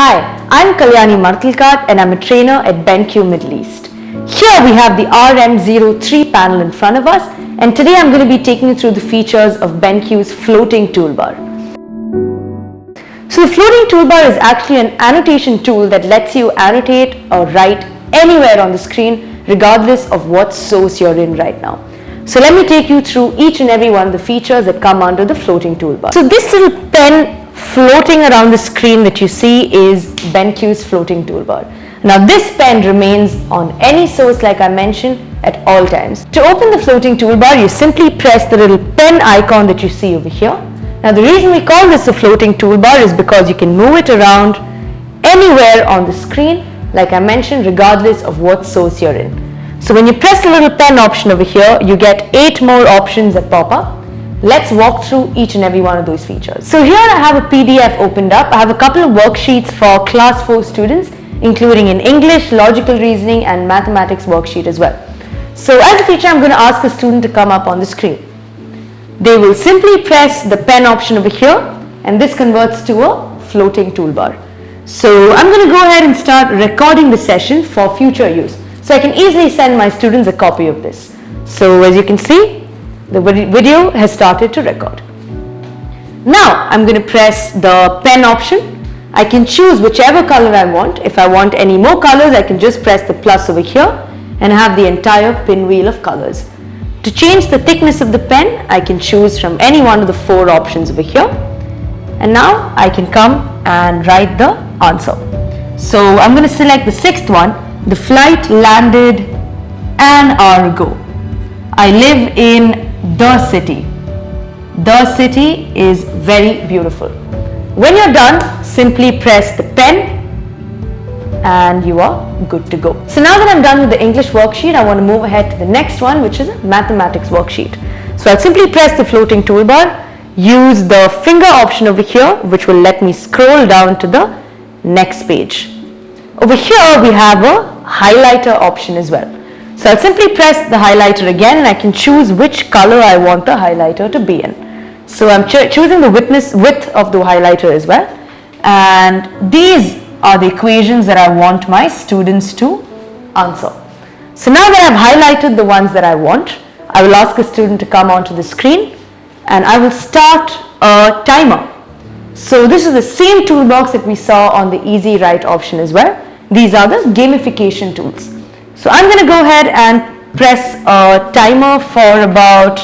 Hi, I'm Kalyani Martilkat and I'm a trainer at BenQ Middle East. Here we have the RM03 panel in front of us, and today I'm going to be taking you through the features of BenQ's floating toolbar. So the floating toolbar is actually an annotation tool that lets you annotate or write anywhere on the screen regardless of what source you're in right now. So let me take you through each and every one of the features that come under the floating toolbar. So this little pen floating around the screen that you see is BenQ's floating toolbar. Now this pen remains on any source like I mentioned at all times. To open the floating toolbar, you simply press the little pen icon that you see over here. Now the reason we call this a floating toolbar is because you can move it around anywhere on the screen like I mentioned regardless of what source you're in. So when you press the little pen option over here, you get 8 more options that pop up. Let's walk through each and every one of those features. So here I have a PDF opened up. I have a couple of worksheets for class 4 students, including in English, logical reasoning and mathematics worksheet as well. So as a teacher, I'm going to ask a student to come up on the screen. They will simply press the pen option over here and this converts to a floating toolbar. So I'm going to go ahead and start recording the session for future use. So I can easily send my students a copy of this. So as you can see, the video has started to record. Now I'm going to press the pen option. I can choose whichever color I want. If I want any more colors, I can just press the plus over here and have the entire pinwheel of colors. To change the thickness of the pen, I can choose from any one of the 4 options over here. And now I can come and write the answer. So I'm going to select the 6th one. The flight landed an hour ago. I live in the city. The city is very beautiful. When you're done, simply press the pen and you are good to go. So now that I'm done with the English worksheet, I want to move ahead to the next one, which is a mathematics worksheet. So I'll simply press the floating toolbar, use the finger option over here, which will let me scroll down to the next page. Over here we have a highlighter option as well. So I'll simply press the highlighter again and I can choose which color I want the highlighter to be in. So I'm choosing the width of the highlighter as well. And these are the equations that I want my students to answer. So now that I've highlighted the ones that I want, I will ask a student to come onto the screen and I will start a timer. So this is the same toolbox that we saw on the easy write option as well. These are the gamification tools. So I'm going to go ahead and press a timer for about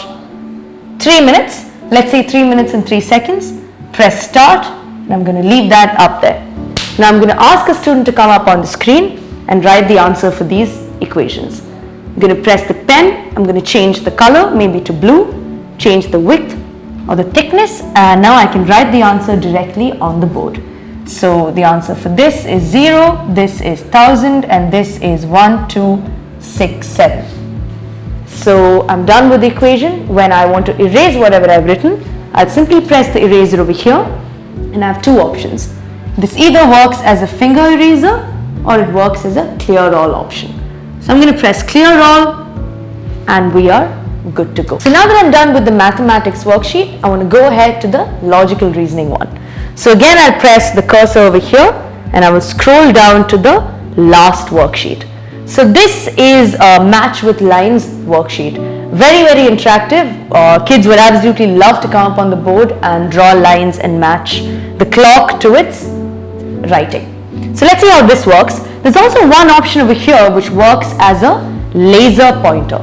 3 minutes. Let's say 3 minutes and 3 seconds. Press start and I'm going to leave that up there. Now I'm going to ask a student to come up on the screen and write the answer for these equations. I'm going to press the pen. I'm going to change the color maybe to blue, change the width or the thickness, and now I can write the answer directly on the board. So the answer for this is 0, this is 1000 and this is 1267. So I'm done with the equation. When I want to erase whatever I've written, I'll simply press the eraser over here and I have 2 options. This either works as a finger eraser or it works as a clear all option. So I'm going to press clear all and we are good to go. So now that I'm done with the mathematics worksheet, I want to go ahead to the logical reasoning one. So again, I'll press the cursor over here and I will scroll down to the last worksheet. So this is a match with lines worksheet. Very, very interactive. Kids would absolutely love to come up on the board and draw lines and match the clock to its writing. So let's see how this works. There's also one option over here which works as a laser pointer.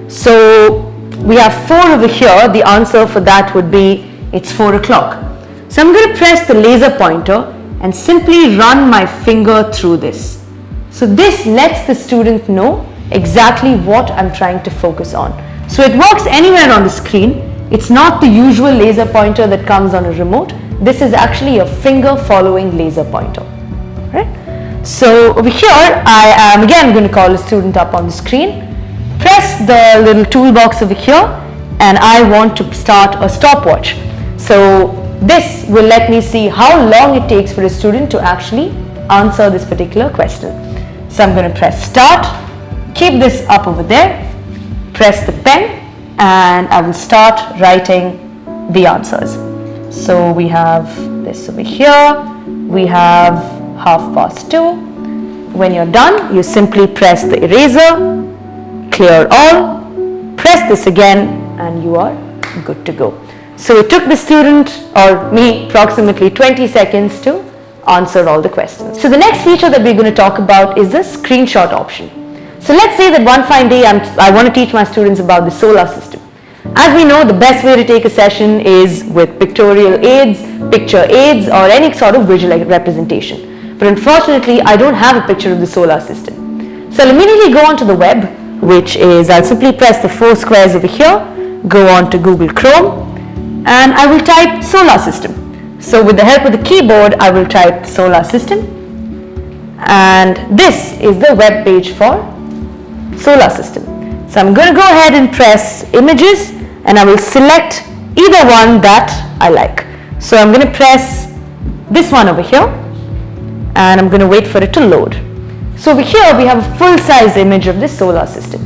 So we have 4 over here. The answer for that would be it's 4 o'clock. So I'm going to press the laser pointer and simply run my finger through this. So this lets the student know exactly what I'm trying to focus on. So it works anywhere on the screen. It's not the usual laser pointer that comes on a remote. This is actually a finger following laser pointer. Right? So over here, I am again going to call a student up on the screen. Press the little toolbox over here and I want to start a stopwatch. So this will let me see how long it takes for a student to actually answer this particular question. So I'm going to press start, keep this up over there, press the pen and I will start writing the answers. So we have this over here, we have 2:30. When you're done, you simply press the eraser, clear all, press this again, and you are good to go. So it took the student or me approximately 20 seconds to answer all the questions. So the next feature that we're going to talk about is the screenshot option. So let's say that one fine day I want to teach my students about the solar system. As we know, the best way to take a session is with pictorial aids, picture aids, or any sort of visual representation. But unfortunately, I don't have a picture of the solar system. So I'll immediately go onto the web, which is, I'll simply press the 4 squares over here, go on to Google Chrome, and I will type solar system. So with the help of the keyboard, I will type solar system, and this is the web page for solar system. So I'm going to go ahead and press images, and I will select either one that I like. So I'm going to press this one over here, and I'm going to wait for it to load. So over here we have a full-size image of the solar system.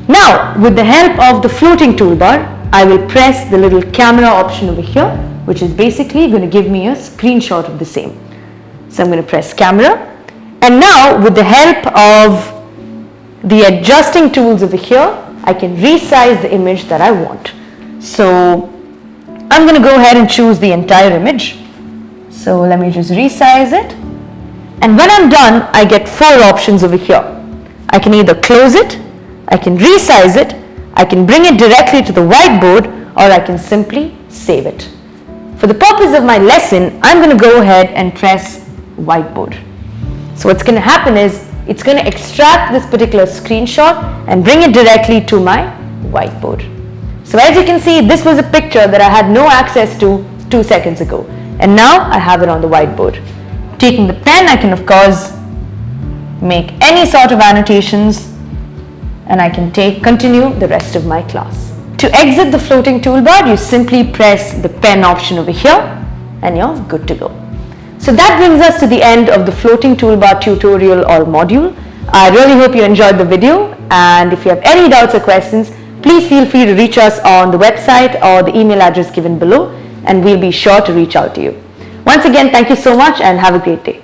Now with the help of the floating toolbar, I will press the little camera option over here, which is basically going to give me a screenshot of the same. So I'm going to press camera, and now with the help of the adjusting tools over here, I can resize the image that I want. So I'm going to go ahead and choose the entire image. So let me just resize it. And when I'm done, I get 4 options over here. I can either close it, I can resize it, I can bring it directly to the whiteboard, or I can simply save it. For the purpose of my lesson, I'm going to go ahead and press whiteboard. So what's going to happen is, it's going to extract this particular screenshot and bring it directly to my whiteboard. So as you can see, this was a picture that I had no access to 2 seconds ago, and now I have it on the whiteboard. Taking the pen, I can of course make any sort of annotations, and I can continue the rest of my class. To exit the floating toolbar, you simply press the pen option over here, and you're good to go. So that brings us to the end of the floating toolbar tutorial or module. I really hope you enjoyed the video, and if you have any doubts or questions, please feel free to reach us on the website or the email address given below, and we'll be sure to reach out to you. Once again, thank you so much and have a great day.